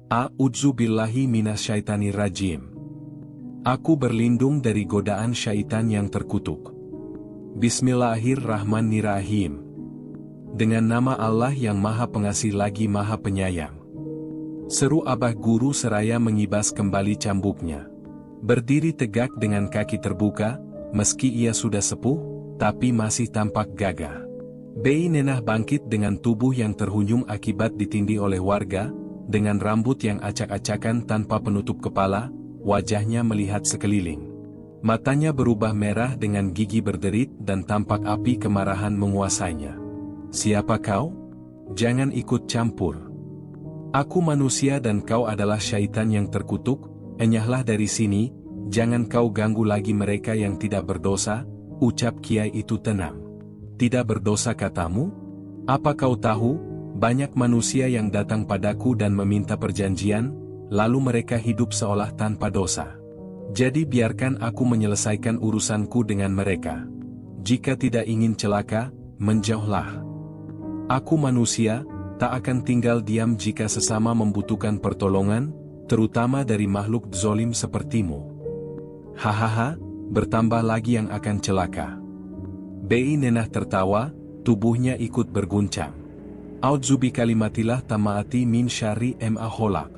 A'udzubillahi minasyaitonirrajim. Aku berlindung dari godaan syaitan yang terkutuk. Bismillahirrahmanirrahim. Dengan nama Allah yang Maha Pengasih lagi Maha Penyayang. Seru Abah Guru seraya mengibas kembali cambuknya. Berdiri tegak dengan kaki terbuka, meski ia sudah sepuh, tapi masih tampak gagah. Bei Nenah bangkit dengan tubuh yang terhunjung akibat ditindih oleh warga, dengan rambut yang acak-acakan tanpa penutup kepala, wajahnya melihat sekeliling. Matanya berubah merah dengan gigi berderit dan tampak api kemarahan menguasainya. Siapa kau? Jangan ikut campur. Aku manusia dan kau adalah syaitan yang terkutuk, enyahlah dari sini, jangan kau ganggu lagi mereka yang tidak berdosa, ucap kiai itu tenang. Tidak berdosa katamu? Apa kau tahu, banyak manusia yang datang padaku dan meminta perjanjian, lalu mereka hidup seolah tanpa dosa. Jadi biarkan aku menyelesaikan urusanku dengan mereka. Jika tidak ingin celaka, menjauhlah. Aku manusia, tak akan tinggal diam jika sesama membutuhkan pertolongan, terutama dari makhluk zolim sepertimu. Hahaha, bertambah lagi yang akan celaka. Bei Nenah tertawa, tubuhnya ikut berguncang. A'udzubi kalimatillah tamaati min syarri ma kholaq.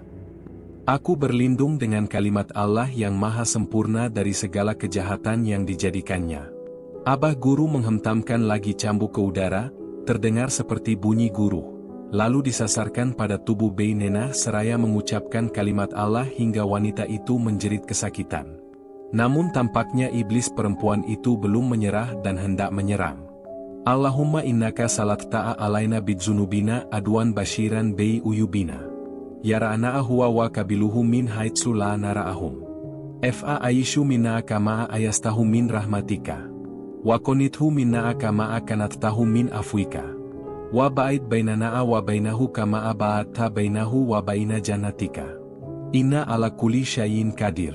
Aku berlindung dengan kalimat Allah yang maha sempurna dari segala kejahatan yang dijadikannya. Abah Guru menghentamkan lagi cambuk ke udara, terdengar seperti bunyi guru. Lalu disasarkan pada tubuh Bei Nenah seraya mengucapkan kalimat Allah hingga wanita itu menjerit kesakitan. Namun tampaknya iblis perempuan itu belum menyerah dan hendak menyerang. Allahumma innaka salatta'a alaina bidzunubina adwan basyiran Bei uyubina. Yara'ana'a huwa wa kabiluhu min haitsu la nara'ahum. Fa aishu minna kama'a ayastahu min rahmatika. Wa konithu minna kama'a kanattahu min afwika. Wa ba'id bainana'a wa bainahu kama'a ba'atta bainahu wa baina jannatika. Inna ala kulli syai'in qadir.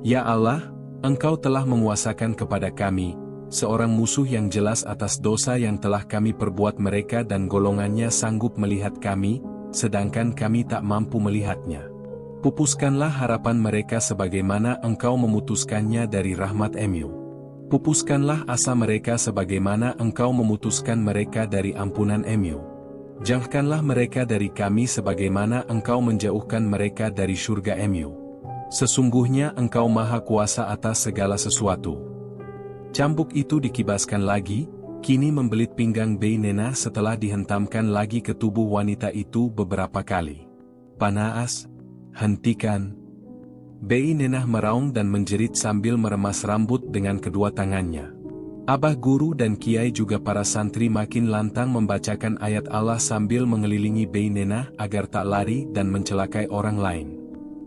Ya Allah, Engkau telah menguasakan kepada kami, seorang musuh yang jelas atas dosa yang telah kami perbuat mereka dan golongannya sanggup melihat kami, sedangkan kami tak mampu melihatnya. Pupuskanlah harapan mereka sebagaimana Engkau memutuskannya dari rahmat Mu. Pupuskanlah asa mereka sebagaimana Engkau memutuskan mereka dari ampunan Mu. Jauhkanlah mereka dari kami sebagaimana Engkau menjauhkan mereka dari surga Mu. Sesungguhnya Engkau maha kuasa atas segala sesuatu. Cambuk itu dikibaskan lagi, kini membelit pinggang Bei Nenah setelah dihentamkan lagi ke tubuh wanita itu beberapa kali. Panaas, hentikan. Bei Nenah meraung dan menjerit sambil meremas rambut dengan kedua tangannya. Abah Guru dan Kiai juga para santri makin lantang membacakan ayat Allah sambil mengelilingi Bei Nenah agar tak lari dan mencelakai orang lain.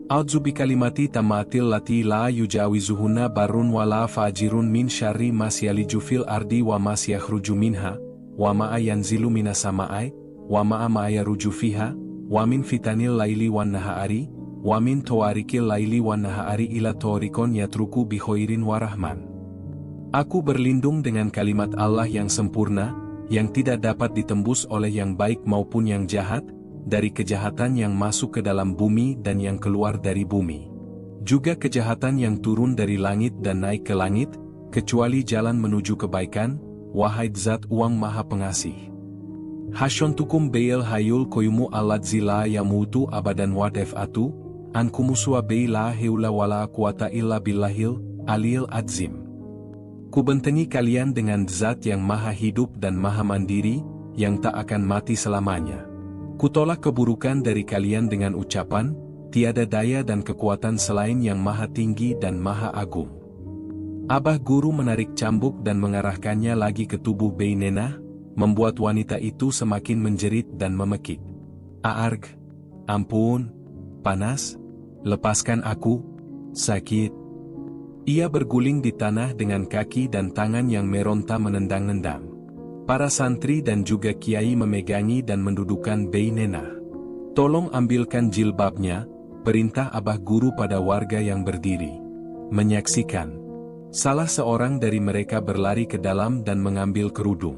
A'udzubi kalimati tamatil lati la yujawizuhunna barun wala fajirun min syarri masyaliju fil ardi wa masyakhruju minha, wa ma'a yanzilu minas samai, wa ma'a ma'yaruju fiha, wa min fitanil laili wan nahari, wa min tawarikil laili wan nahari ila tawrikon yatruku bi khairin warahman. Aku berlindung dengan kalimat Allah yang sempurna, yang tidak dapat ditembus oleh yang baik maupun yang jahat, dari kejahatan yang masuk ke dalam bumi dan yang keluar dari bumi. Juga kejahatan yang turun dari langit dan naik ke langit, kecuali jalan menuju kebaikan, wahai Zat Uang Maha Pengasih. Hasyontukum Beil Hayul Koyumu Alladzi la yamutu abadan wadef'atu, ankumuswa Bei la heula wala quwata illa billahil aliyil adzim. Kubentengi kalian dengan Zat yang maha hidup dan maha mandiri, yang tak akan mati selamanya. Kutolak keburukan dari kalian dengan ucapan, tiada daya dan kekuatan selain yang maha tinggi dan maha agung. Abah Guru menarik cambuk dan mengarahkannya lagi ke tubuh Bei Nenah, membuat wanita itu semakin menjerit dan memekik. Aarg, ampun, panas, lepaskan aku, sakit. Ia berguling di tanah dengan kaki dan tangan yang meronta menendang-nendang. Para santri dan juga kiai memegangi dan mendudukan Bei Nenah. Tolong ambilkan jilbabnya, perintah Abah Guru pada warga yang berdiri. Menyaksikan. Salah seorang dari mereka berlari ke dalam dan mengambil kerudung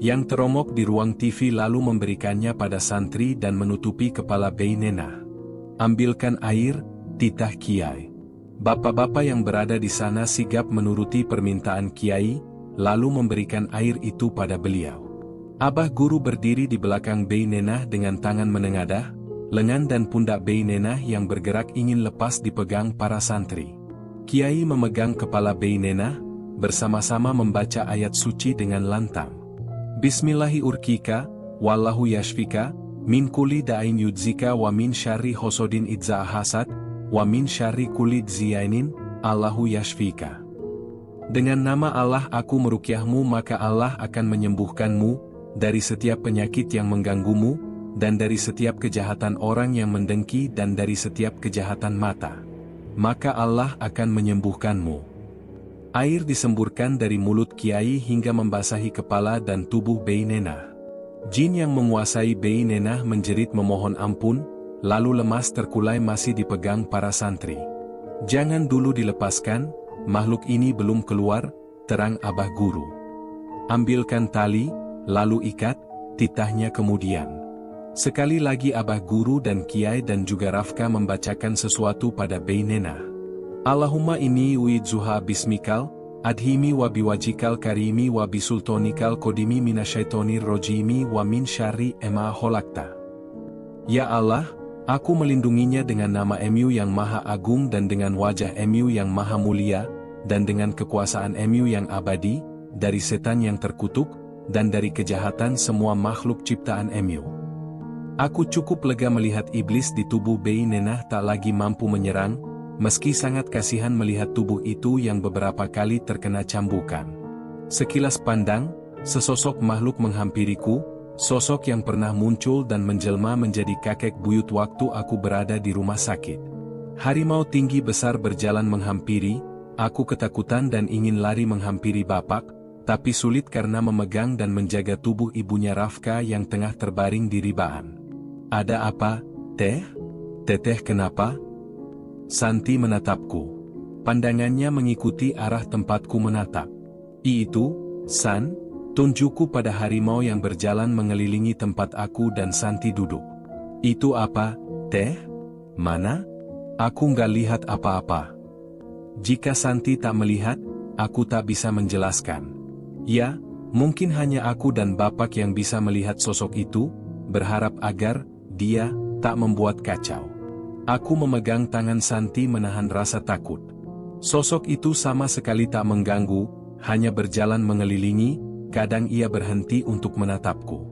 yang teromok di ruang TV lalu memberikannya pada santri dan menutupi kepala Bei Nenah. Ambilkan air, titah Kiai. Bapak-bapak yang berada di sana sigap menuruti permintaan Kiai, lalu memberikan air itu pada beliau. Abah guru berdiri di belakang Bey Nenah dengan tangan menengadah, lengan dan pundak Bey Nenah yang bergerak ingin lepas dipegang para santri. Kiai memegang kepala Bey Nenah, bersama-sama membaca ayat suci dengan lantang. Bismillahi urkika, wallahu yashfika, min kuli da'in yudzika wa min syarri hosodin idza hasad, wa min syarri kulid ziyainin, Allahu yashfika. Dengan nama Allah aku merukyahmu maka Allah akan menyembuhkanmu, dari setiap penyakit yang mengganggumu, dan dari setiap kejahatan orang yang mendengki dan dari setiap kejahatan mata. Maka Allah akan menyembuhkanmu. Air disemburkan dari mulut Kiai hingga membasahi kepala dan tubuh Bey Nenah. Jin yang menguasai Bey Nenah menjerit memohon ampun, lalu lemas terkulai masih dipegang para santri. Jangan dulu dilepaskan, makhluk ini belum keluar, terang Abah Guru. Ambilkan tali, lalu ikat, titahnya kemudian. Sekali lagi Abah Guru dan Kiai dan juga Rafka membacakan sesuatu pada Bey Nenah. Allahumma inni uidzuha bismikal, adhimi wa biwajikal karimi wa bisultonikal kodimi minasyaitonir rojimi wa min syari ema holakta. Ya Allah, aku melindunginya dengan nama Mu yang maha agung dan dengan wajah Mu yang maha mulia, dan dengan kekuasaan Mu yang abadi, dari setan yang terkutuk, dan dari kejahatan semua makhluk ciptaan Mu. Aku cukup lega melihat iblis di tubuh Bey Nenah tak lagi mampu menyerang, meski sangat kasihan melihat tubuh itu yang beberapa kali terkena cambukan. Sekilas pandang, sesosok makhluk menghampiriku, sosok yang pernah muncul dan menjelma menjadi kakek buyut waktu aku berada di rumah sakit. Harimau tinggi besar berjalan menghampiri, aku ketakutan dan ingin lari menghampiri Bapak, tapi sulit karena memegang dan menjaga tubuh ibunya Rafka yang tengah terbaring di ribaan. Ada apa, Teh? Teteh kenapa? Santi menatapku. Pandangannya mengikuti arah tempatku menatap. Itu, San, tunjukku pada harimau yang berjalan mengelilingi tempat aku dan Santi duduk. Itu apa, Teh? Mana? Aku nggak lihat apa-apa. Jika Santi tak melihat, aku tak bisa menjelaskan. Ya, mungkin hanya aku dan Bapak yang bisa melihat sosok itu, berharap agar dia tak membuat kacau. Aku memegang tangan Santi menahan rasa takut. Sosok itu sama sekali tak mengganggu, hanya berjalan mengelilingi, kadang ia berhenti untuk menatapku.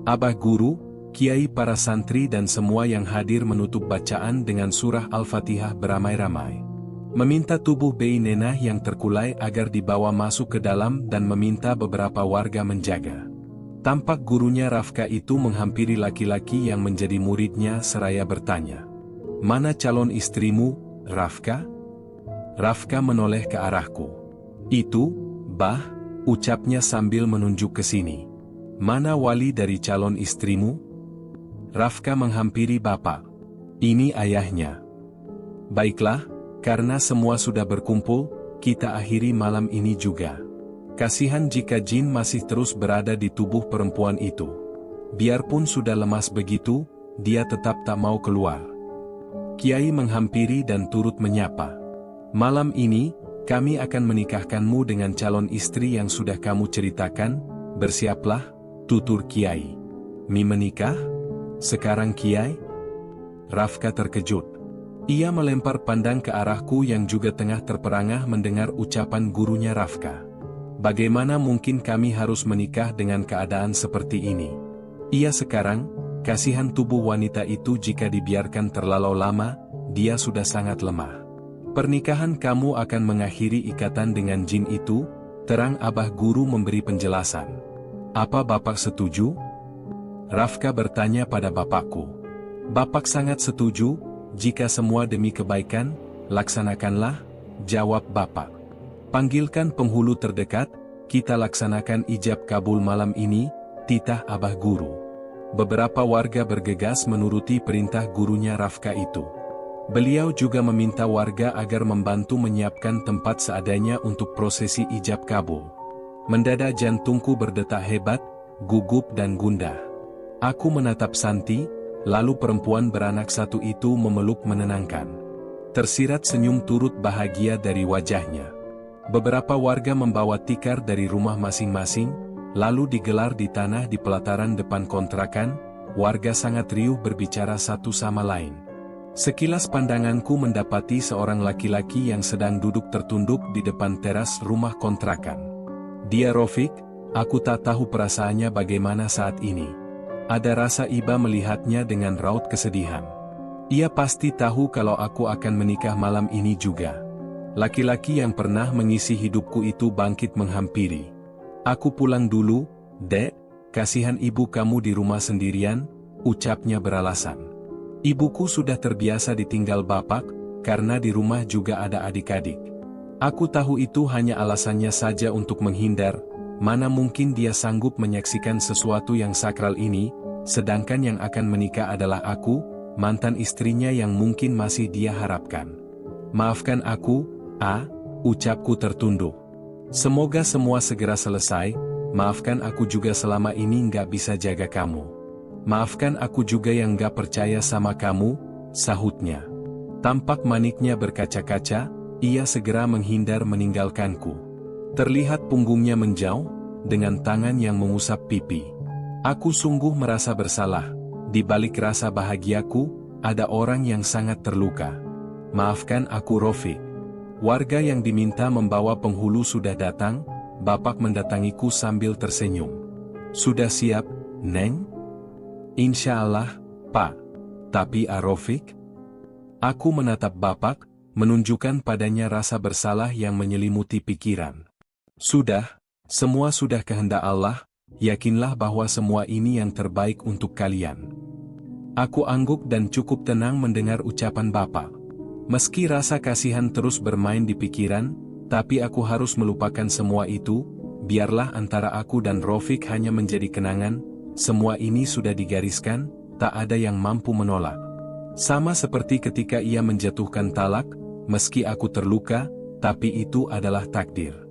Abah Guru, Kiai para santri dan semua yang hadir menutup bacaan dengan surah Al-Fatihah beramai-ramai. Meminta tubuh Bey Nenah yang terkulai agar dibawa masuk ke dalam dan meminta beberapa warga menjaga. Tampak gurunya Rafka itu menghampiri laki-laki yang menjadi muridnya seraya bertanya. Mana calon istrimu, Rafka? Rafka menoleh ke arahku. Itu, Bah, ucapnya sambil menunjuk ke sini. Mana wali dari calon istrimu? Rafka menghampiri Bapak. Ini ayahnya. Baiklah, karena semua sudah berkumpul, kita akhiri malam ini juga. Kasihan jika jin masih terus berada di tubuh perempuan itu. Biarpun sudah lemas begitu, dia tetap tak mau keluar. Kiai menghampiri dan turut menyapa. Malam ini, kami akan menikahkanmu dengan calon istri yang sudah kamu ceritakan, bersiaplah, tutur Kiai. Mi menikah? Sekarang Kiai? Rafka terkejut. Ia melempar pandang ke arahku yang juga tengah terperangah mendengar ucapan gurunya Rafka. Bagaimana mungkin kami harus menikah dengan keadaan seperti ini? Ia sekarang, kasihan tubuh wanita itu jika dibiarkan terlalu lama, dia sudah sangat lemah. Pernikahan kamu akan mengakhiri ikatan dengan jin itu, terang Abah Guru memberi penjelasan. Apa Bapak setuju? Rafka bertanya pada bapakku. Bapak sangat setuju, jika semua demi kebaikan, laksanakanlah, jawab Bapak. Panggilkan penghulu terdekat, kita laksanakan ijab kabul malam ini, titah Abah Guru. Beberapa warga bergegas menuruti perintah gurunya Rafka itu. Beliau juga meminta warga agar membantu menyiapkan tempat seadanya untuk prosesi ijab kabul. Mendadak jantungku berdetak hebat, gugup dan gundah. Aku menatap Santi, lalu perempuan beranak satu itu memeluk menenangkan. Tersirat senyum turut bahagia dari wajahnya. Beberapa warga membawa tikar dari rumah masing-masing, lalu digelar di tanah di pelataran depan kontrakan. Warga sangat riuh berbicara satu sama lain. Sekilas pandanganku mendapati seorang laki-laki yang sedang duduk tertunduk di depan teras rumah kontrakan. Dia Rofik. Aku tak tahu perasaannya bagaimana saat ini. Ada rasa iba melihatnya dengan raut kesedihan. Ia pasti tahu kalau aku akan menikah malam ini juga. Laki-laki yang pernah mengisi hidupku itu bangkit menghampiri. Aku pulang dulu, Dek, kasihan ibu kamu di rumah sendirian, ucapnya beralasan. Ibuku sudah terbiasa ditinggal bapak, karena di rumah juga ada adik-adik. Aku tahu itu hanya alasannya saja untuk menghindar. Mana mungkin dia sanggup menyaksikan sesuatu yang sakral ini, sedangkan yang akan menikah adalah aku, mantan istrinya yang mungkin masih dia harapkan. Maafkan aku, ucapku tertunduk. Semoga semua segera selesai, maafkan aku juga selama ini nggak bisa jaga kamu. Maafkan aku juga yang nggak percaya sama kamu, sahutnya. Tampak maniknya berkaca-kaca, ia segera menghindar meninggalkanku. Terlihat punggungnya menjauh, dengan tangan yang mengusap pipi. Aku sungguh merasa bersalah. Di balik rasa bahagiaku, ada orang yang sangat terluka. Maafkan aku Rofik. Warga yang diminta membawa penghulu sudah datang, bapak mendatangiku sambil tersenyum. Sudah siap, Neng? Insya Allah, Pak. Tapi Rofik? Aku menatap bapak, menunjukkan padanya rasa bersalah yang menyelimuti pikiran. Sudah, semua sudah kehendak Allah, yakinlah bahwa semua ini yang terbaik untuk kalian. Aku angguk dan cukup tenang mendengar ucapan bapak. Meski rasa kasihan terus bermain di pikiran, tapi aku harus melupakan semua itu, biarlah antara aku dan Rofik hanya menjadi kenangan, semua ini sudah digariskan, tak ada yang mampu menolak. Sama seperti ketika ia menjatuhkan talak, meski aku terluka, tapi itu adalah takdir.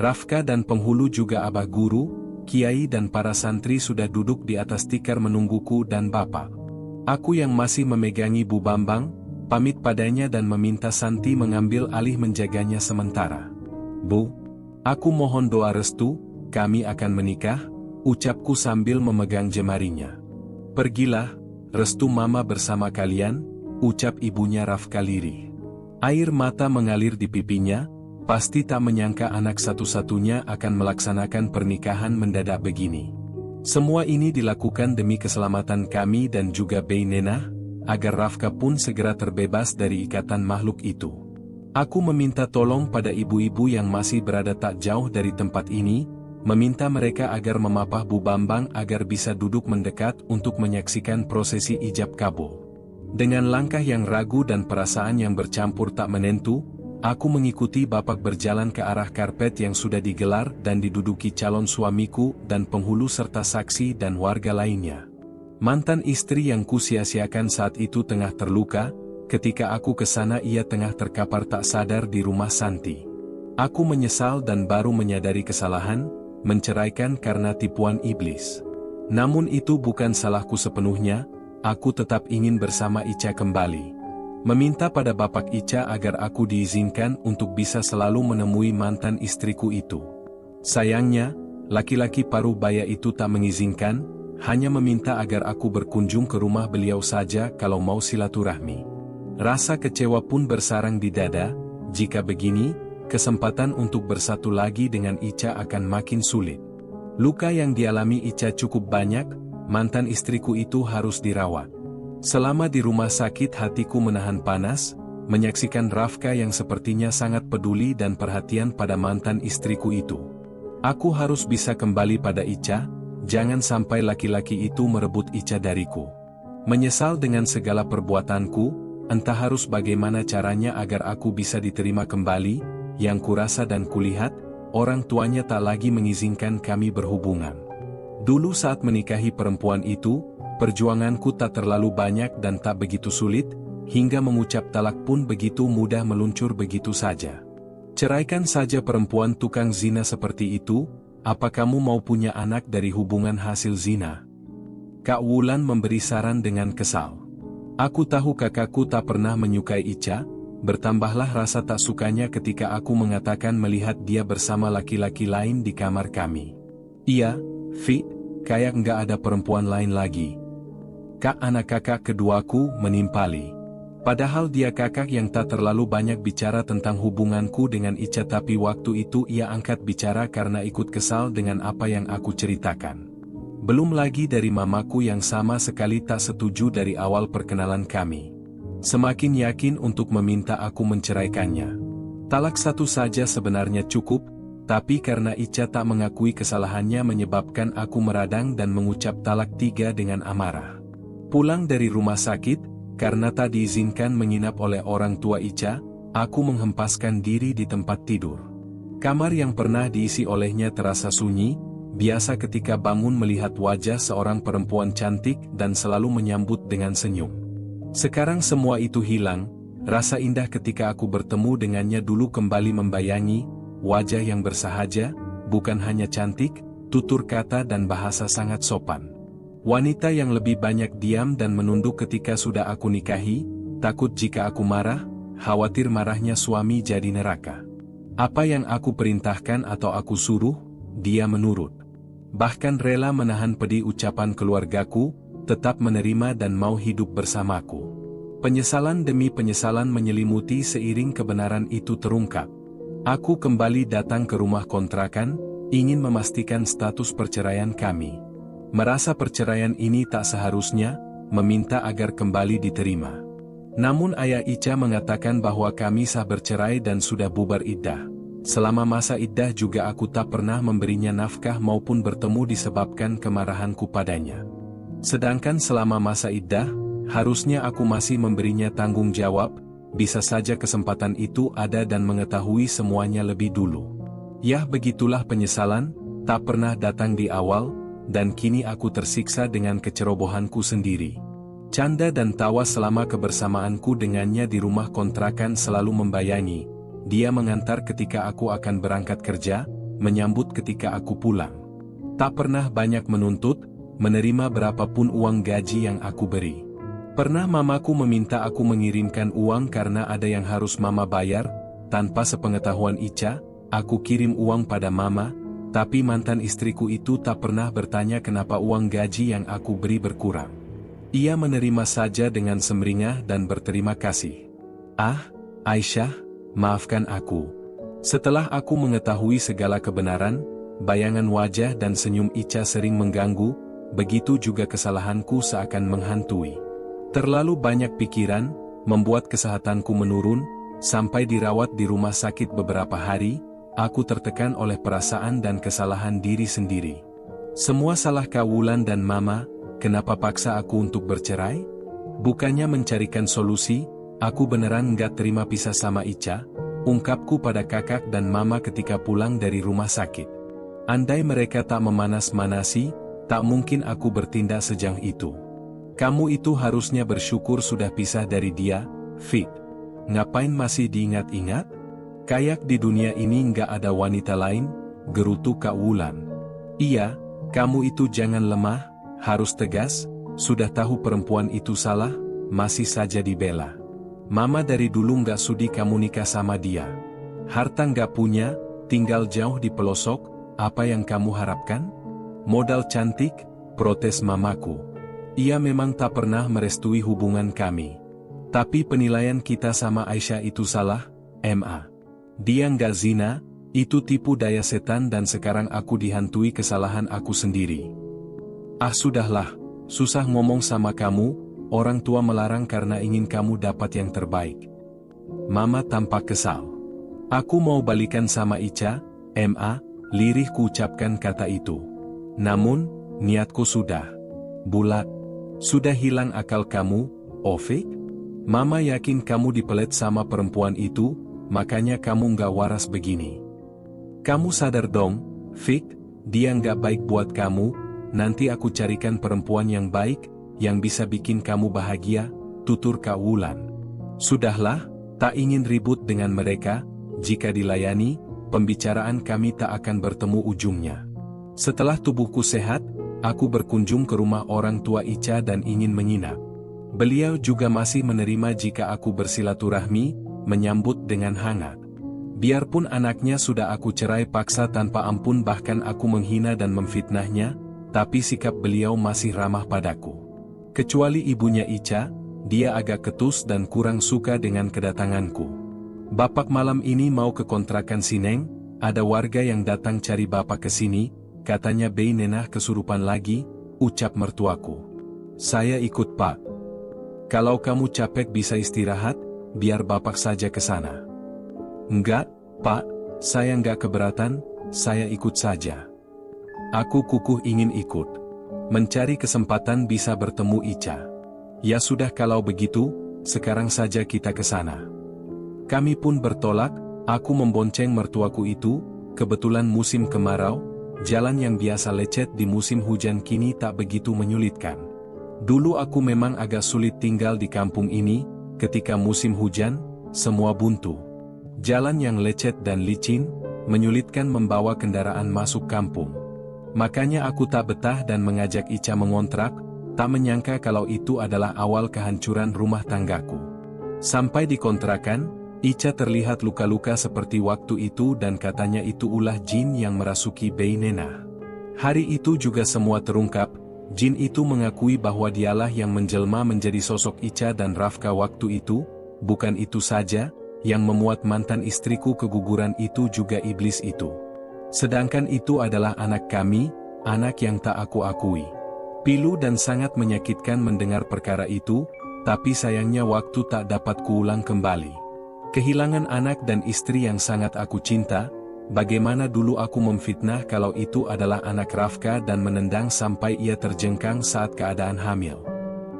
Rafka dan penghulu juga abah guru, kiai dan para santri sudah duduk di atas tikar menungguku dan bapak. Aku yang masih memegangi Bu Bambang, pamit padanya dan meminta Santi mengambil alih menjaganya sementara. Bu, aku mohon doa restu, kami akan menikah, ucapku sambil memegang jemarinya. Pergilah, restu mama bersama kalian, ucap ibunya Rafka lirih. Air mata mengalir di pipinya. Pasti tak menyangka anak satu-satunya akan melaksanakan pernikahan mendadak begini. Semua ini dilakukan demi keselamatan kami dan juga Bey Nenah, agar Rafka pun segera terbebas dari ikatan makhluk itu. Aku meminta tolong pada ibu-ibu yang masih berada tak jauh dari tempat ini, meminta mereka agar memapah Bu Bambang agar bisa duduk mendekat untuk menyaksikan prosesi ijab kabul. Dengan langkah yang ragu dan perasaan yang bercampur tak menentu, aku mengikuti bapak berjalan ke arah karpet yang sudah digelar dan diduduki calon suamiku dan penghulu serta saksi dan warga lainnya. Mantan istri yang kusia-siakan saat itu tengah terluka, ketika aku ke sana ia tengah terkapar tak sadar di rumah Santi. Aku menyesal dan baru menyadari kesalahan, menceraikan karena tipuan iblis. Namun itu bukan salahku sepenuhnya, aku tetap ingin bersama Ica kembali. Meminta pada bapak Ica agar aku diizinkan untuk bisa selalu menemui mantan istriku itu. Sayangnya, laki-laki paruh baya itu tak mengizinkan, hanya meminta agar aku berkunjung ke rumah beliau saja kalau mau silaturahmi. Rasa kecewa pun bersarang di dada, jika begini, kesempatan untuk bersatu lagi dengan Ica akan makin sulit. Luka yang dialami Ica cukup banyak, mantan istriku itu harus dirawat. Selama di rumah sakit hatiku menahan panas, menyaksikan Rafka yang sepertinya sangat peduli dan perhatian pada mantan istriku itu. Aku harus bisa kembali pada Ica, jangan sampai laki-laki itu merebut Ica dariku. Menyesal dengan segala perbuatanku, entah harus bagaimana caranya agar aku bisa diterima kembali, yang kurasa dan kulihat, orang tuanya tak lagi mengizinkan kami berhubungan. Dulu saat menikahi perempuan itu, perjuanganku tak terlalu banyak dan tak begitu sulit, hingga mengucap talak pun begitu mudah meluncur begitu saja. Ceraikan saja perempuan tukang zina seperti itu, apa kamu mau punya anak dari hubungan hasil zina? Kak Wulan memberi saran dengan kesal. Aku tahu kakakku tak pernah menyukai Ica, bertambahlah rasa tak sukanya ketika aku mengatakan melihat dia bersama laki-laki lain di kamar kami. Iya, Fi, kayak nggak ada perempuan lain lagi. Kak anak kakak keduaku menimpali. Padahal dia kakak yang tak terlalu banyak bicara tentang hubunganku dengan Ica, tapi waktu itu ia angkat bicara karena ikut kesal dengan apa yang aku ceritakan. Belum lagi dari mamaku yang sama sekali tak setuju dari awal perkenalan kami. Semakin yakin untuk meminta aku menceraikannya. Talak satu saja sebenarnya cukup, tapi karena Ica tak mengakui kesalahannya menyebabkan aku meradang dan mengucap talak 3 dengan amarah. Pulang dari rumah sakit, karena tak diizinkan menginap oleh orang tua Ica, aku menghempaskan diri di tempat tidur. Kamar yang pernah diisi olehnya terasa sunyi, biasa ketika bangun melihat wajah seorang perempuan cantik dan selalu menyambut dengan senyum. Sekarang semua itu hilang, rasa indah ketika aku bertemu dengannya dulu kembali membayangi, wajah yang bersahaja, bukan hanya cantik, tutur kata dan bahasa sangat sopan. Wanita yang lebih banyak diam dan menunduk ketika sudah aku nikahi, takut jika aku marah, khawatir marahnya suami jadi neraka. Apa yang aku perintahkan atau aku suruh, dia menurut. Bahkan rela menahan pedih ucapan keluargaku, tetap menerima dan mau hidup bersamaku. Penyesalan demi penyesalan menyelimuti seiring kebenaran itu terungkap. Aku kembali datang ke rumah kontrakan, ingin memastikan status perceraian kami. Merasa perceraian ini tak seharusnya, meminta agar kembali diterima. Namun ayah Ica mengatakan bahwa kami sah bercerai dan sudah bubar iddah. Selama masa iddah juga aku tak pernah memberinya nafkah maupun bertemu disebabkan kemarahanku padanya. Sedangkan selama masa iddah, harusnya aku masih memberinya tanggung jawab, bisa saja kesempatan itu ada dan mengetahui semuanya lebih dulu. Yah begitulah penyesalan, tak pernah datang di awal, dan kini aku tersiksa dengan kecerobohanku sendiri. Canda dan tawa selama kebersamaanku dengannya di rumah kontrakan selalu membayangi. Dia mengantar ketika aku akan berangkat kerja, menyambut ketika aku pulang. Tak pernah banyak menuntut, menerima berapapun uang gaji yang aku beri. Pernah mamaku meminta aku mengirimkan uang karena ada yang harus mama bayar, tanpa sepengetahuan Ica, aku kirim uang pada mama. Tapi mantan istriku itu tak pernah bertanya kenapa uang gaji yang aku beri berkurang. Ia menerima saja dengan semringah dan berterima kasih. Ah, Aisyah, maafkan aku. Setelah aku mengetahui segala kebenaran, bayangan wajah dan senyum Ica sering mengganggu, begitu juga kesalahanku seakan menghantui. Terlalu banyak pikiran, membuat kesehatanku menurun, sampai dirawat di rumah sakit beberapa hari. Aku tertekan oleh perasaan dan kesalahan diri sendiri. Semua salah Kak Wulan dan Mama, kenapa paksa aku untuk bercerai? Bukannya mencarikan solusi, aku beneran nggak terima pisah sama Ica, ungkapku pada kakak dan Mama ketika pulang dari rumah sakit. Andai mereka tak memanas-manasi, tak mungkin aku bertindak sejam itu. Kamu itu harusnya bersyukur sudah pisah dari dia, Fit. Ngapain masih diingat-ingat? Kayak di dunia ini nggak ada wanita lain, gerutu Kak Wulan. Iya, kamu itu jangan lemah, harus tegas, sudah tahu perempuan itu salah, masih saja dibela. Mama dari dulu nggak sudi kamu nikah sama dia. Harta nggak punya, tinggal jauh di pelosok, apa yang kamu harapkan? Modal cantik, protes mamaku. Ia memang tak pernah merestui hubungan kami. Tapi penilaian kita sama Aisyah itu salah, Ma. Dia nggak zina, itu tipu daya setan dan sekarang aku dihantui kesalahan aku sendiri. Ah sudahlah, susah ngomong sama kamu, orang tua melarang karena ingin kamu dapat yang terbaik. Mama tampak kesal. Aku mau balikan sama Ica, Ma, lirih ku ucapkan kata itu. Namun, niatku sudah bulat. Sudah hilang akal kamu, Ovik? Mama yakin kamu dipelet sama perempuan itu, makanya kamu nggak waras begini. Kamu sadar dong, Fik, dia nggak baik buat kamu, nanti aku carikan perempuan yang baik, yang bisa bikin kamu bahagia, tutur Kak Wulan. Sudahlah, tak ingin ribut dengan mereka, jika dilayani, pembicaraan kami tak akan bertemu ujungnya. Setelah tubuhku sehat, aku berkunjung ke rumah orang tua Ica dan ingin menginap. Beliau juga masih menerima jika aku bersilaturahmi, menyambut dengan hangat. Biarpun anaknya sudah aku cerai paksa tanpa ampun bahkan aku menghina dan memfitnahnya, tapi sikap beliau masih ramah padaku. Kecuali ibunya Ica, dia agak ketus dan kurang suka dengan kedatanganku. Bapak malam ini mau ke kontrakan Sineng, ada warga yang datang cari bapak ke sini, katanya Bey Nenah kesurupan lagi, ucap mertuaku. Saya ikut pak. Kalau kamu capek bisa istirahat, biar bapak saja ke sana. Enggak, pak, saya enggak keberatan, saya ikut saja. Aku kukuh ingin ikut. Mencari kesempatan bisa bertemu Ica. Ya sudah kalau begitu, sekarang saja kita ke sana. Kami pun bertolak, aku membonceng mertuaku itu, kebetulan musim kemarau, jalan yang biasa lecet di musim hujan kini tak begitu menyulitkan. Dulu aku memang agak sulit tinggal di kampung ini, ketika musim hujan, semua buntu. Jalan yang lecet dan licin, menyulitkan membawa kendaraan masuk kampung. Makanya aku tak betah dan mengajak Ica mengontrak, tak menyangka kalau itu adalah awal kehancuran rumah tanggaku. Sampai di kontrakan, Ica terlihat luka-luka seperti waktu itu dan katanya itu ulah jin yang merasuki Bey Nenah. Hari itu juga semua terungkap, jin itu mengakui bahwa dialah yang menjelma menjadi sosok Ica dan Rafka waktu itu, bukan itu saja, yang memuat mantan istriku keguguran itu juga iblis itu. Sedangkan itu adalah anak kami, anak yang tak aku akui. Pilu dan sangat menyakitkan mendengar perkara itu, tapi sayangnya waktu tak dapat kuulang kembali. Kehilangan anak dan istri yang sangat aku cinta, bagaimana dulu aku memfitnah kalau itu adalah anak Rafka dan menendang sampai ia terjengkang saat keadaan hamil.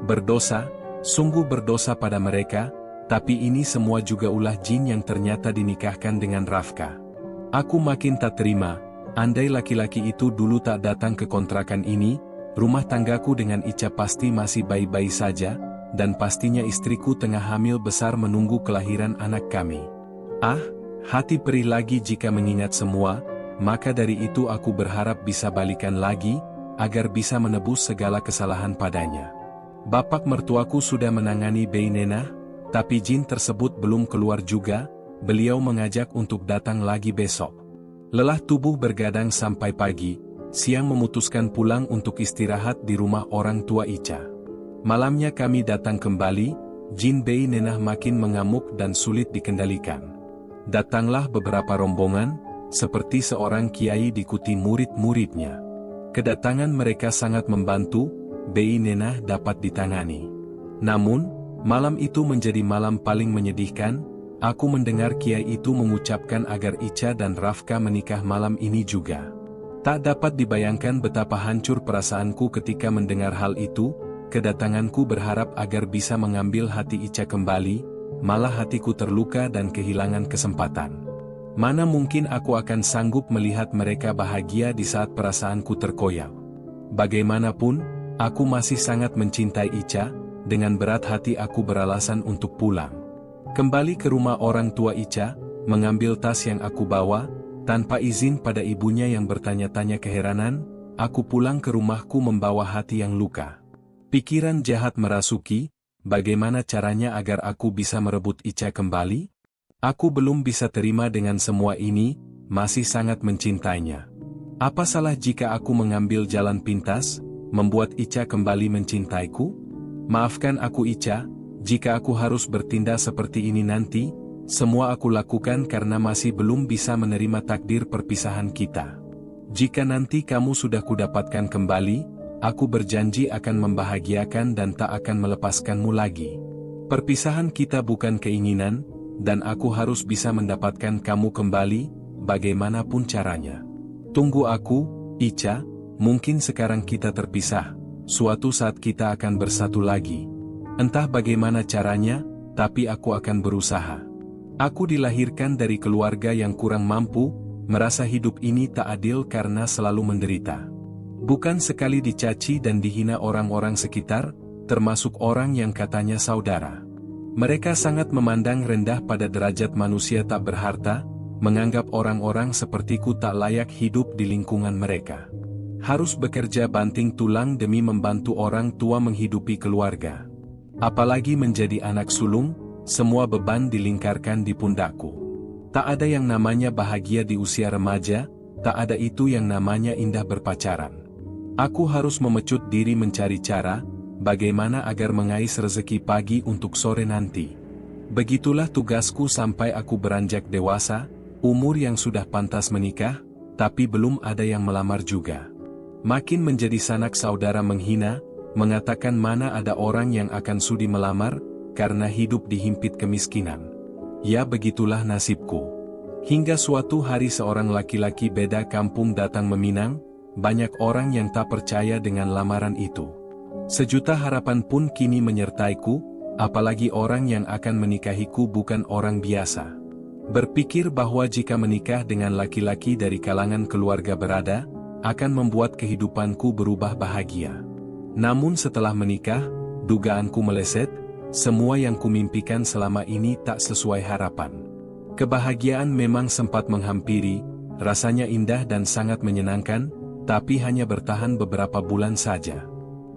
Berdosa, sungguh berdosa pada mereka, tapi ini semua juga ulah jin yang ternyata dinikahkan dengan Rafka. Aku makin tak terima, andai laki-laki itu dulu tak datang ke kontrakan ini, rumah tanggaku dengan Ica pasti masih baik-baik saja, dan pastinya istriku tengah hamil besar menunggu kelahiran anak kami. Ah, hati perih lagi jika mengingat semua, maka dari itu aku berharap bisa balikan lagi, agar bisa menebus segala kesalahan padanya. Bapak mertuaku sudah menangani Bey Nenah, tapi jin tersebut belum keluar juga, beliau mengajak untuk datang lagi besok. Lelah tubuh bergadang sampai pagi, siang memutuskan pulang untuk istirahat di rumah orang tua Ica. Malamnya kami datang kembali, jin Bey Nenah makin mengamuk dan sulit dikendalikan. Datanglah beberapa rombongan, seperti seorang kiai diikuti murid-muridnya. Kedatangan mereka sangat membantu, Bey Nenah dapat ditangani. Namun, malam itu menjadi malam paling menyedihkan, aku mendengar kiai itu mengucapkan agar Ica dan Rafka menikah malam ini juga. Tak dapat dibayangkan betapa hancur perasaanku ketika mendengar hal itu, kedatanganku berharap agar bisa mengambil hati Ica kembali, malah hatiku terluka dan kehilangan kesempatan. Mana mungkin aku akan sanggup melihat mereka bahagia di saat perasaanku terkoyak. Bagaimanapun, aku masih sangat mencintai Ica, dengan berat hati aku beralasan untuk pulang. Kembali ke rumah orang tua Ica, mengambil tas yang aku bawa, tanpa izin pada ibunya yang bertanya-tanya keheranan, aku pulang ke rumahku membawa hati yang luka. Pikiran jahat merasuki, bagaimana caranya agar aku bisa merebut Ica kembali? Aku belum bisa terima dengan semua ini, masih sangat mencintainya. Apa salah jika aku mengambil jalan pintas, membuat Ica kembali mencintaiku? Maafkan aku Ica, jika aku harus bertindak seperti ini nanti, semua aku lakukan karena masih belum bisa menerima takdir perpisahan kita. Jika nanti kamu sudah kudapatkan kembali, aku berjanji akan membahagiakan dan tak akan melepaskanmu lagi. Perpisahan kita bukan keinginan, dan aku harus bisa mendapatkan kamu kembali, bagaimanapun caranya. Tunggu aku, Ica, mungkin sekarang kita terpisah, suatu saat kita akan bersatu lagi. Entah bagaimana caranya, tapi aku akan berusaha. Aku dilahirkan dari keluarga yang kurang mampu, merasa hidup ini tak adil karena selalu menderita. Bukan sekali dicaci dan dihina orang-orang sekitar, termasuk orang yang katanya saudara. Mereka sangat memandang rendah pada derajat manusia tak berharta, menganggap orang-orang sepertiku tak layak hidup di lingkungan mereka. Harus bekerja banting tulang demi membantu orang tua menghidupi keluarga. Apalagi menjadi anak sulung, semua beban dilingkarkan di pundakku. Tak ada yang namanya bahagia di usia remaja, tak ada itu yang namanya indah berpacaran. Aku harus memecut diri mencari cara, bagaimana agar mengais rezeki pagi untuk sore nanti. Begitulah tugasku sampai aku beranjak dewasa, umur yang sudah pantas menikah, tapi belum ada yang melamar juga. Makin menjadi sanak saudara menghina, mengatakan mana ada orang yang akan sudi melamar, karena hidup dihimpit kemiskinan. Ya begitulah nasibku. Hingga suatu hari seorang laki-laki beda kampung datang meminang, banyak orang yang tak percaya dengan lamaran itu. Sejuta harapan pun kini menyertaiku, apalagi orang yang akan menikahiku bukan orang biasa. Berpikir bahwa jika menikah dengan laki-laki dari kalangan keluarga berada, akan membuat kehidupanku berubah bahagia. Namun setelah menikah, dugaanku meleset, semua yang kumimpikan selama ini tak sesuai harapan. Kebahagiaan memang sempat menghampiri, rasanya indah dan sangat menyenangkan, tapi hanya bertahan beberapa bulan saja.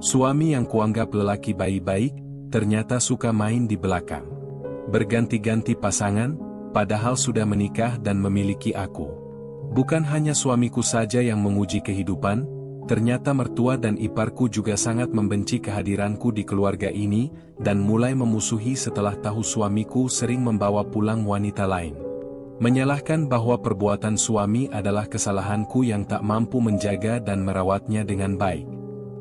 Suami yang kuanggap lelaki baik-baik, ternyata suka main di belakang. Berganti-ganti pasangan, padahal sudah menikah dan memiliki aku. Bukan hanya suamiku saja yang menguji kehidupan, ternyata mertua dan iparku juga sangat membenci kehadiranku di keluarga ini, dan mulai memusuhi setelah tahu suamiku sering membawa pulang wanita lain. Menyalahkan bahwa perbuatan suami adalah kesalahanku yang tak mampu menjaga dan merawatnya dengan baik.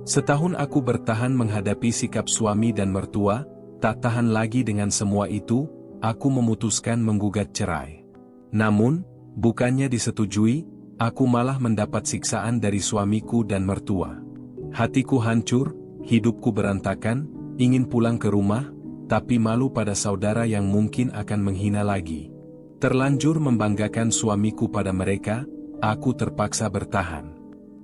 Setahun aku bertahan menghadapi sikap suami dan mertua, tak tahan lagi dengan semua itu, aku memutuskan menggugat cerai. Namun, bukannya disetujui, aku malah mendapat siksaan dari suamiku dan mertua. Hatiku hancur, hidupku berantakan, ingin pulang ke rumah, tapi malu pada saudara yang mungkin akan menghina lagi. Terlanjur membanggakan suamiku pada mereka, aku terpaksa bertahan.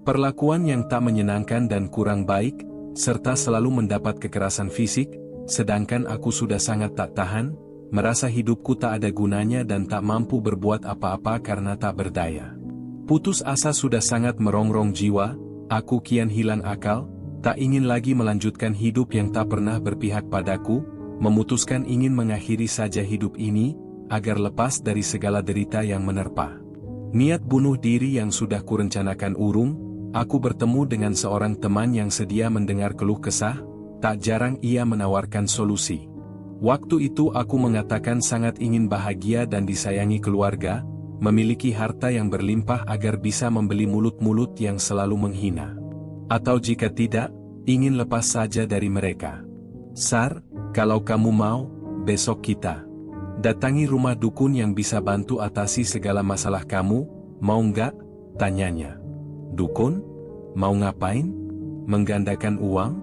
Perlakuan yang tak menyenangkan dan kurang baik, serta selalu mendapat kekerasan fisik, sedangkan aku sudah sangat tak tahan, merasa hidupku tak ada gunanya dan tak mampu berbuat apa-apa karena tak berdaya. Putus asa sudah sangat merongrong jiwa, aku kian hilang akal, tak ingin lagi melanjutkan hidup yang tak pernah berpihak padaku, memutuskan ingin mengakhiri saja hidup ini, agar lepas dari segala derita yang menerpa. Niat bunuh diri yang sudah kurencanakan urung, aku bertemu dengan seorang teman yang sedia mendengar keluh kesah, tak jarang ia menawarkan solusi. Waktu itu aku mengatakan sangat ingin bahagia dan disayangi keluarga, memiliki harta yang berlimpah agar bisa membeli mulut-mulut yang selalu menghina. Atau jika tidak, ingin lepas saja dari mereka. Sar, kalau kamu mau, besok kita datangi rumah dukun yang bisa bantu atasi segala masalah kamu, mau nggak? Tanyanya. Dukun? Mau ngapain? Menggandakan uang?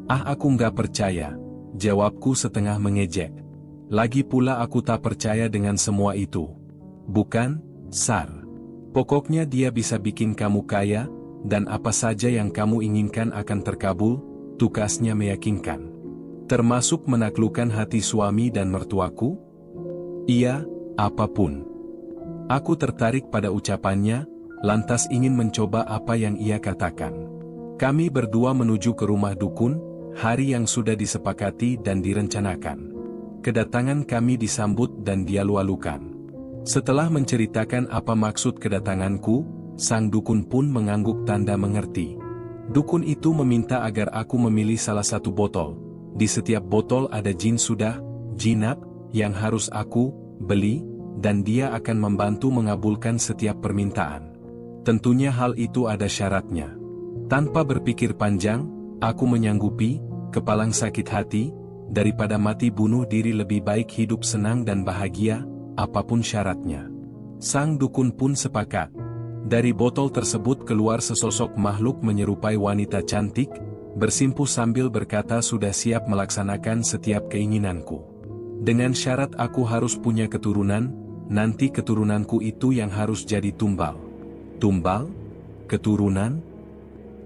Ah, aku nggak percaya, jawabku setengah mengejek. Lagi pula aku tak percaya dengan semua itu. Bukan, Sar. Pokoknya dia bisa bikin kamu kaya, dan apa saja yang kamu inginkan akan terkabul, tugasnya meyakinkan. Termasuk menaklukkan hati suami dan mertuaku? Iya, apapun. Aku tertarik pada ucapannya, lantas ingin mencoba apa yang ia katakan. Kami berdua menuju ke rumah dukun, hari yang sudah disepakati dan direncanakan. Kedatangan kami disambut dan dialu-alukan. Setelah menceritakan apa maksud kedatanganku, sang dukun pun mengangguk tanda mengerti. Dukun itu meminta agar aku memilih salah satu botol. Di setiap botol ada jin sudah, jinak, yang harus aku beli, dan dia akan membantu mengabulkan setiap permintaan. Tentunya hal itu ada syaratnya. Tanpa berpikir panjang, aku menyanggupi, kepalang sakit hati, daripada mati bunuh diri lebih baik hidup senang dan bahagia, apapun syaratnya. Sang dukun pun sepakat. Dari botol tersebut keluar sesosok makhluk menyerupai wanita cantik, bersimpuh sambil berkata sudah siap melaksanakan setiap keinginanku. Dengan syarat aku harus punya keturunan, nanti keturunanku itu yang harus jadi tumbal. Tumbal? Keturunan?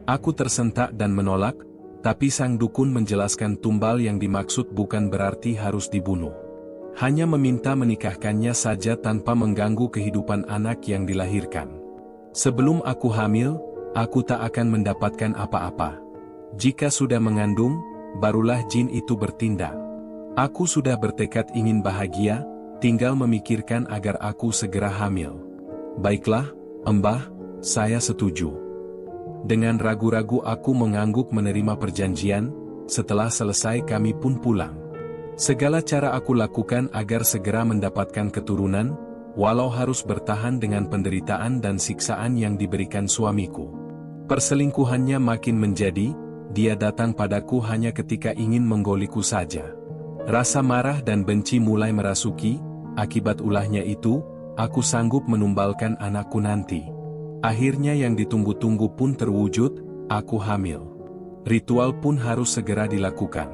Aku tersentak dan menolak, tapi sang dukun menjelaskan tumbal yang dimaksud bukan berarti harus dibunuh. Hanya meminta menikahkannya saja tanpa mengganggu kehidupan anak yang dilahirkan. Sebelum aku hamil, aku tak akan mendapatkan apa-apa. Jika sudah mengandung, barulah jin itu bertindak. Aku sudah bertekad ingin bahagia, tinggal memikirkan agar aku segera hamil. Baiklah, Mbah, saya setuju. Dengan ragu-ragu aku mengangguk menerima perjanjian. Setelah selesai kami pun pulang. Segala cara aku lakukan agar segera mendapatkan keturunan, walau harus bertahan dengan penderitaan dan siksaan yang diberikan suamiku. Perselingkuhannya makin menjadi, dia datang padaku hanya ketika ingin menggoliku saja. Rasa marah dan benci mulai merasuki, akibat ulahnya itu, aku sanggup menumbalkan anakku nanti. Akhirnya yang ditunggu-tunggu pun terwujud, aku hamil. Ritual pun harus segera dilakukan.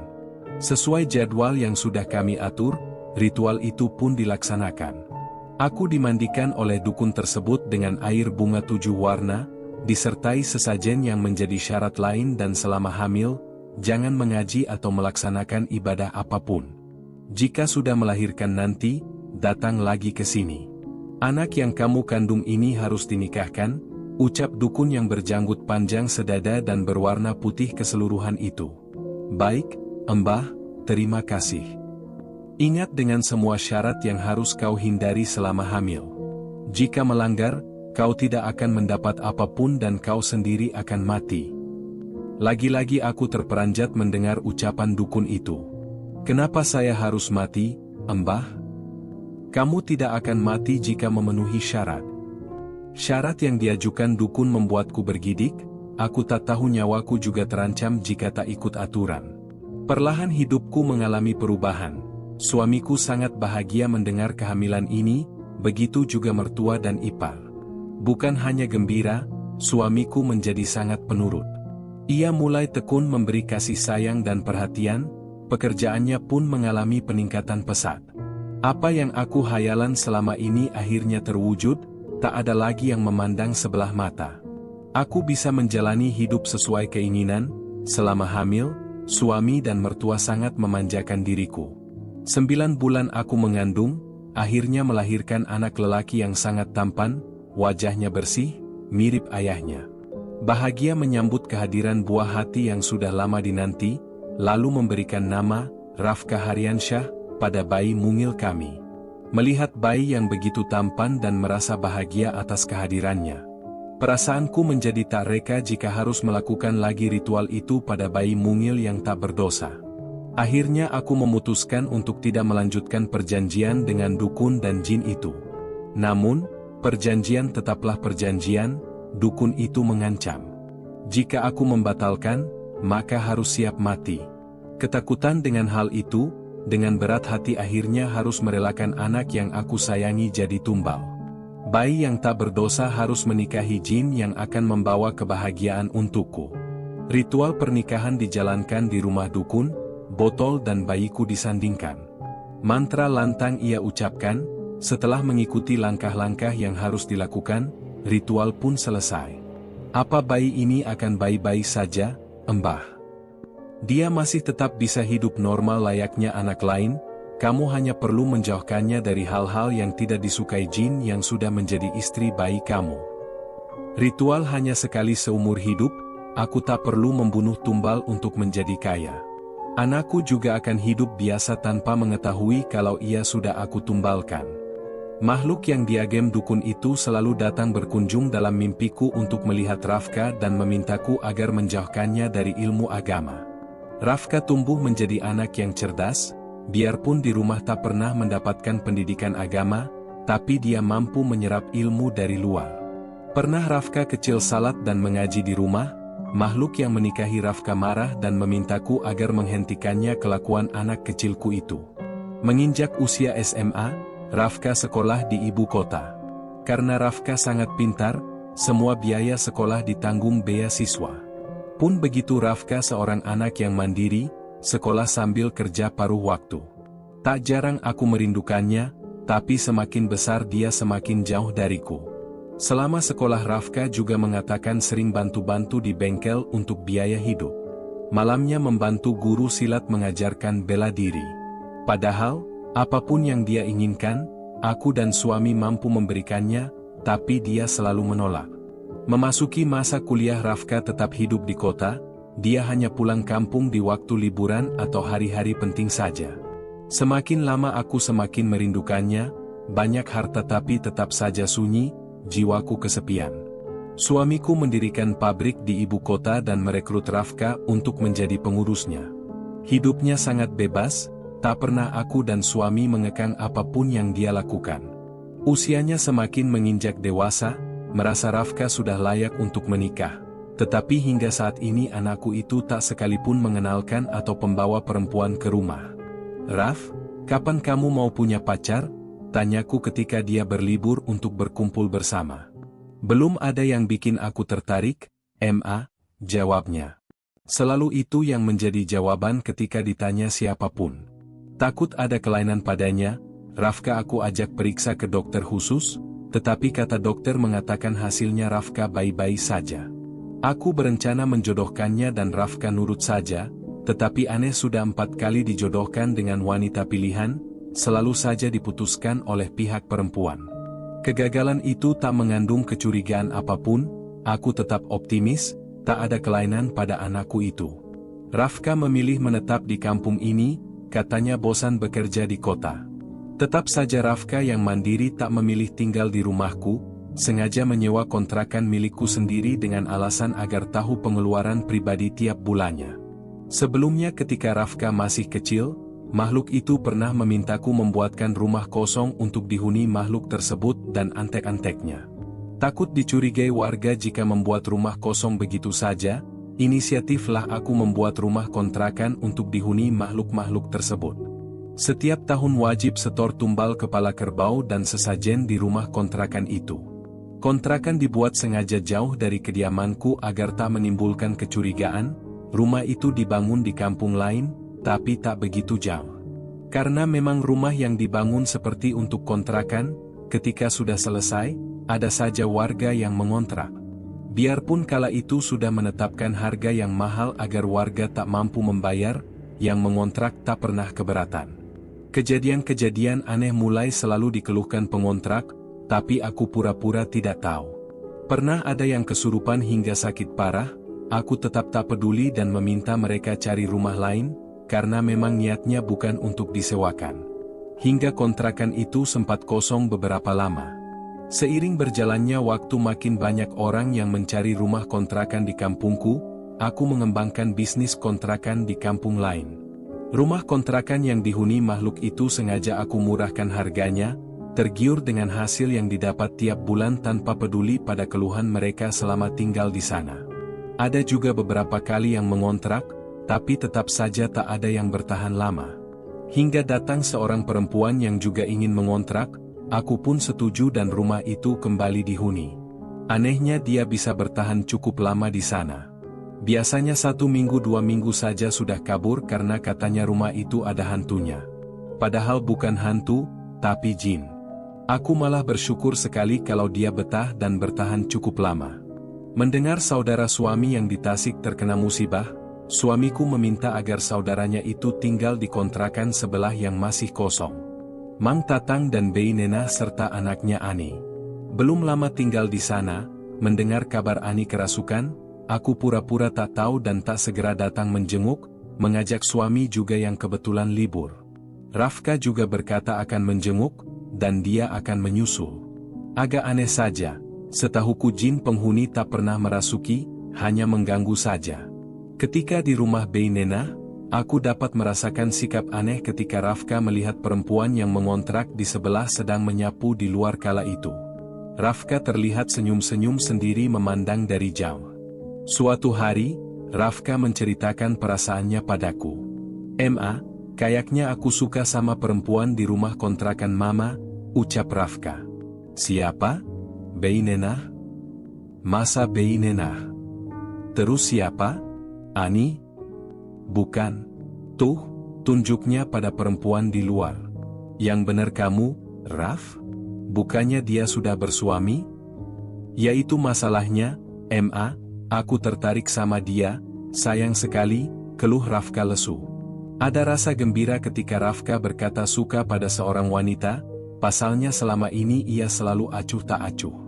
Sesuai jadwal yang sudah kami atur, ritual itu pun dilaksanakan. Aku dimandikan oleh dukun tersebut dengan air bunga 7 warna, disertai sesajen yang menjadi syarat lain dan selama hamil, jangan mengaji atau melaksanakan ibadah apapun. Jika sudah melahirkan nanti, datang lagi ke sini. Anak yang kamu kandung ini harus dinikahkan, ucap dukun yang berjanggut panjang sedada dan berwarna putih keseluruhan itu. Baik, Mbah, terima kasih. Ingat dengan semua syarat yang harus kau hindari selama hamil. Jika melanggar, kau tidak akan mendapat apapun dan kau sendiri akan mati. Lagi-lagi aku terperanjat mendengar ucapan dukun itu. Kenapa saya harus mati, Mbah? Kamu tidak akan mati jika memenuhi syarat. Syarat yang diajukan dukun membuatku bergidik, aku tak tahu nyawaku juga terancam jika tak ikut aturan. Perlahan hidupku mengalami perubahan. Suamiku sangat bahagia mendengar kehamilan ini, begitu juga mertua dan ipar. Bukan hanya gembira, suamiku menjadi sangat penurut. Ia mulai tekun memberi kasih sayang dan perhatian, pekerjaannya pun mengalami peningkatan pesat. Apa yang aku hayalan selama ini akhirnya terwujud, tak ada lagi yang memandang sebelah mata. Aku bisa menjalani hidup sesuai keinginan. Selama hamil, suami dan mertua sangat memanjakan diriku. 9 bulan aku mengandung, akhirnya melahirkan anak lelaki yang sangat tampan, wajahnya bersih, mirip ayahnya. Bahagia menyambut kehadiran buah hati yang sudah lama dinanti, lalu memberikan nama, Rafka Haryansyah, pada bayi mungil kami. Melihat bayi yang begitu tampan dan merasa bahagia atas kehadirannya. Perasaanku menjadi tak reka jika harus melakukan lagi ritual itu pada bayi mungil yang tak berdosa. Akhirnya aku memutuskan untuk tidak melanjutkan perjanjian dengan dukun dan jin itu. Namun, perjanjian tetaplah perjanjian, dukun itu mengancam. Jika aku membatalkan, maka harus siap mati. Ketakutan dengan hal itu, dengan berat hati akhirnya harus merelakan anak yang aku sayangi jadi tumbal. Bayi yang tak berdosa harus menikahi jin yang akan membawa kebahagiaan untukku. Ritual pernikahan dijalankan di rumah dukun, botol dan bayiku disandingkan. Mantra lantang ia ucapkan, setelah mengikuti langkah-langkah yang harus dilakukan, ritual pun selesai. Apa bayi ini akan baik-baik saja, Mbah? Dia masih tetap bisa hidup normal layaknya anak lain, kamu hanya perlu menjauhkannya dari hal-hal yang tidak disukai jin yang sudah menjadi istri bayi kamu. Ritual hanya sekali seumur hidup, aku tak perlu membunuh tumbal untuk menjadi kaya. Anakku juga akan hidup biasa tanpa mengetahui kalau ia sudah aku tumbalkan. Makhluk yang diagem dukun itu selalu datang berkunjung dalam mimpiku untuk melihat Rafka dan memintaku agar menjauhkannya dari ilmu agama. Rafka tumbuh menjadi anak yang cerdas, biarpun di rumah tak pernah mendapatkan pendidikan agama, tapi dia mampu menyerap ilmu dari luar. Pernah Rafka kecil salat dan mengaji di rumah, makhluk yang menikahi Rafka marah dan memintaku agar menghentikannya kelakuan anak kecilku itu. Menginjak usia SMA, Rafka sekolah di ibu kota. Karena Rafka sangat pintar, semua biaya sekolah ditanggung beasiswa. Pun begitu Rafka seorang anak yang mandiri, sekolah sambil kerja paruh waktu. Tak jarang aku merindukannya, tapi semakin besar dia semakin jauh dariku. Selama sekolah Rafka juga mengatakan sering bantu-bantu di bengkel untuk biaya hidup. Malamnya membantu guru silat mengajarkan bela diri. Padahal, apapun yang dia inginkan, aku dan suami mampu memberikannya, tapi dia selalu menolak. Memasuki masa kuliah Rafka tetap hidup di kota, dia hanya pulang kampung di waktu liburan atau hari-hari penting saja. Semakin lama aku semakin merindukannya, banyak harta tapi tetap saja sunyi, jiwaku kesepian. Suamiku mendirikan pabrik di ibu kota dan merekrut Rafka untuk menjadi pengurusnya. Hidupnya sangat bebas, tak pernah aku dan suami mengekang apapun yang dia lakukan. Usianya semakin menginjak dewasa, merasa Rafka sudah layak untuk menikah. Tetapi hingga saat ini anakku itu tak sekalipun mengenalkan atau pembawa perempuan ke rumah. "Raf, kapan kamu mau punya pacar?" tanyaku ketika dia berlibur untuk berkumpul bersama. "Belum ada yang bikin aku tertarik, Ma," jawabnya. Selalu itu yang menjadi jawaban ketika ditanya siapapun. Takut ada kelainan padanya, Rafka aku ajak periksa ke dokter khusus, tetapi kata dokter mengatakan hasilnya Rafka baik-baik saja. Aku berencana menjodohkannya dan Rafka nurut saja, tetapi aneh sudah 4 kali dijodohkan dengan wanita pilihan, selalu saja diputuskan oleh pihak perempuan. Kegagalan itu tak mengandung kecurigaan apapun, aku tetap optimis, tak ada kelainan pada anakku itu. Rafka memilih menetap di kampung ini, katanya bosan bekerja di kota. Tetap saja Rafka yang mandiri tak memilih tinggal di rumahku, sengaja menyewa kontrakan milikku sendiri dengan alasan agar tahu pengeluaran pribadi tiap bulannya. Sebelumnya ketika Rafka masih kecil, makhluk itu pernah memintaku membuatkan rumah kosong untuk dihuni makhluk tersebut dan antek-anteknya. Takut dicurigai warga jika membuat rumah kosong begitu saja, inisiatiflah aku membuat rumah kontrakan untuk dihuni makhluk-makhluk tersebut. Setiap tahun wajib setor tumbal kepala kerbau dan sesajen di rumah kontrakan itu. Kontrakan dibuat sengaja jauh dari kediamanku agar tak menimbulkan kecurigaan. Rumah itu dibangun di kampung lain, tapi tak begitu jauh. Karena memang rumah yang dibangun seperti untuk kontrakan, ketika sudah selesai, ada saja warga yang mengontrak. Biarpun kala itu sudah menetapkan harga yang mahal agar warga tak mampu membayar, yang mengontrak tak pernah keberatan. Kejadian-kejadian aneh mulai selalu dikeluhkan pengontrak, tapi aku pura-pura tidak tahu. Pernah ada yang kesurupan hingga sakit parah, aku tetap tak peduli dan meminta mereka cari rumah lain, karena memang niatnya bukan untuk disewakan. Hingga kontrakan itu sempat kosong beberapa lama. Seiring berjalannya waktu makin banyak orang yang mencari rumah kontrakan di kampungku, aku mengembangkan bisnis kontrakan di kampung lain. Rumah kontrakan yang dihuni makhluk itu sengaja aku murahkan harganya, tergiur dengan hasil yang didapat tiap bulan tanpa peduli pada keluhan mereka selama tinggal di sana. Ada juga beberapa kali yang mengontrak, tapi tetap saja tak ada yang bertahan lama. Hingga datang seorang perempuan yang juga ingin mengontrak, aku pun setuju dan rumah itu kembali dihuni. Anehnya dia bisa bertahan cukup lama di sana. Biasanya 1 minggu 2 minggu saja sudah kabur karena katanya rumah itu ada hantunya. Padahal bukan hantu, tapi jin. Aku malah bersyukur sekali kalau dia betah dan bertahan cukup lama. Mendengar saudara suami yang di Tasik terkena musibah, suamiku meminta agar saudaranya itu tinggal di kontrakan sebelah yang masih kosong. Mang Tatang dan Bei Nenah serta anaknya Ani. Belum lama tinggal di sana, mendengar kabar Ani kerasukan, aku pura-pura tak tahu dan tak segera datang menjenguk, mengajak suami juga yang kebetulan libur. Rafka juga berkata akan menjenguk, dan dia akan menyusul. Agak aneh saja, setahuku jin penghuni tak pernah merasuki, hanya mengganggu saja. Ketika di rumah Bei Nenah, aku dapat merasakan sikap aneh ketika Rafka melihat perempuan yang mengontrak di sebelah sedang menyapu di luar kala itu. Rafka terlihat senyum-senyum sendiri memandang dari jauh. Suatu hari, Rafka menceritakan perasaannya padaku. "Ma, kayaknya aku suka sama perempuan di rumah kontrakan Mama," ucap Rafka. "Siapa? Bei Nenah?" "Masa Bei Nenah? Terus siapa? Ani?" "Bukan. Tuh," tunjuknya pada perempuan di luar. "Yang benar kamu, Raf? Bukannya dia sudah bersuami?" "Yaitu masalahnya, Ma. Aku tertarik sama dia, sayang sekali," keluh Rafka lesu. Ada rasa gembira ketika Rafka berkata suka pada seorang wanita, pasalnya selama ini ia selalu acuh tak acuh.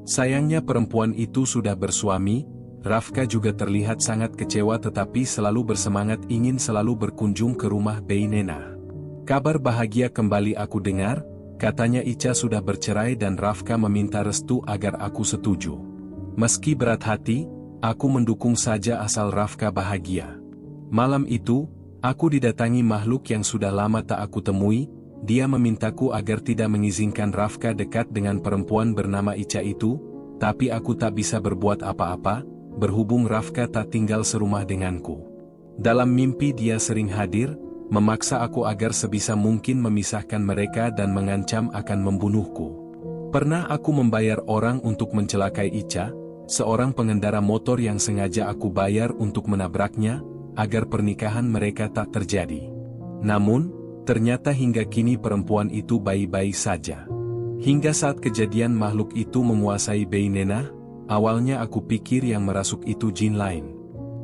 Sayangnya perempuan itu sudah bersuami. Rafka juga terlihat sangat kecewa tetapi selalu bersemangat ingin selalu berkunjung ke rumah Beinena. Kabar bahagia kembali aku dengar, katanya Ica sudah bercerai dan Rafka meminta restu agar aku setuju. Meski berat hati, aku mendukung saja asal Rafka bahagia. Malam itu, aku didatangi makhluk yang sudah lama tak aku temui. Dia memintaku agar tidak mengizinkan Rafka dekat dengan perempuan bernama Ica itu, tapi aku tak bisa berbuat apa-apa, berhubung Rafka tak tinggal serumah denganku. Dalam mimpi dia sering hadir, memaksa aku agar sebisa mungkin memisahkan mereka dan mengancam akan membunuhku. Pernah aku membayar orang untuk mencelakai Ica, seorang pengendara motor yang sengaja aku bayar untuk menabraknya, agar pernikahan mereka tak terjadi. Namun, ternyata hingga kini perempuan itu baik-baik saja. Hingga saat kejadian makhluk itu menguasai Beinena, awalnya aku pikir yang merasuk itu jin lain.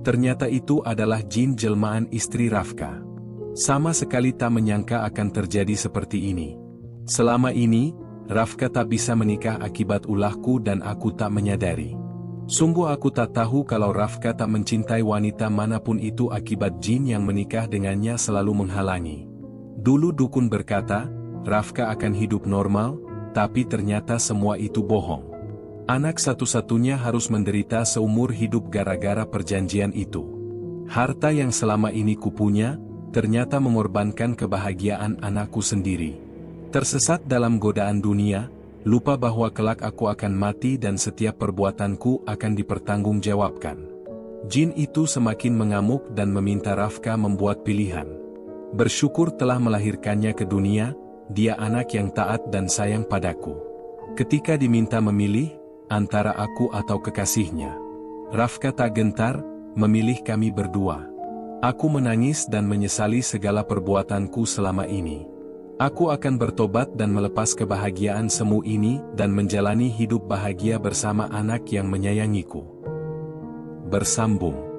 Ternyata itu adalah jin jelmaan istri Rafka. Sama sekali tak menyangka akan terjadi seperti ini. Selama ini, Rafka tak bisa menikah akibat ulahku dan aku tak menyadari. Sungguh aku tak tahu kalau Rafka tak mencintai wanita manapun itu akibat jin yang menikah dengannya selalu menghalangi. Dulu dukun berkata, Rafka akan hidup normal, tapi ternyata semua itu bohong. Anak satu-satunya harus menderita seumur hidup gara-gara perjanjian itu. Harta yang selama ini kupunya, ternyata mengorbankan kebahagiaan anakku sendiri. Tersesat dalam godaan dunia, lupa bahwa kelak aku akan mati dan setiap perbuatanku akan dipertanggungjawabkan. Jin itu semakin mengamuk dan meminta Rafka membuat pilihan. Bersyukur telah melahirkannya ke dunia, dia anak yang taat dan sayang padaku. Ketika diminta memilih, antara aku atau kekasihnya, Rafka tak gentar, memilih kami berdua. Aku menangis dan menyesali segala perbuatanku selama ini. Aku akan bertobat dan melepas kebahagiaan semu ini dan menjalani hidup bahagia bersama anak yang menyayangiku. Bersambung.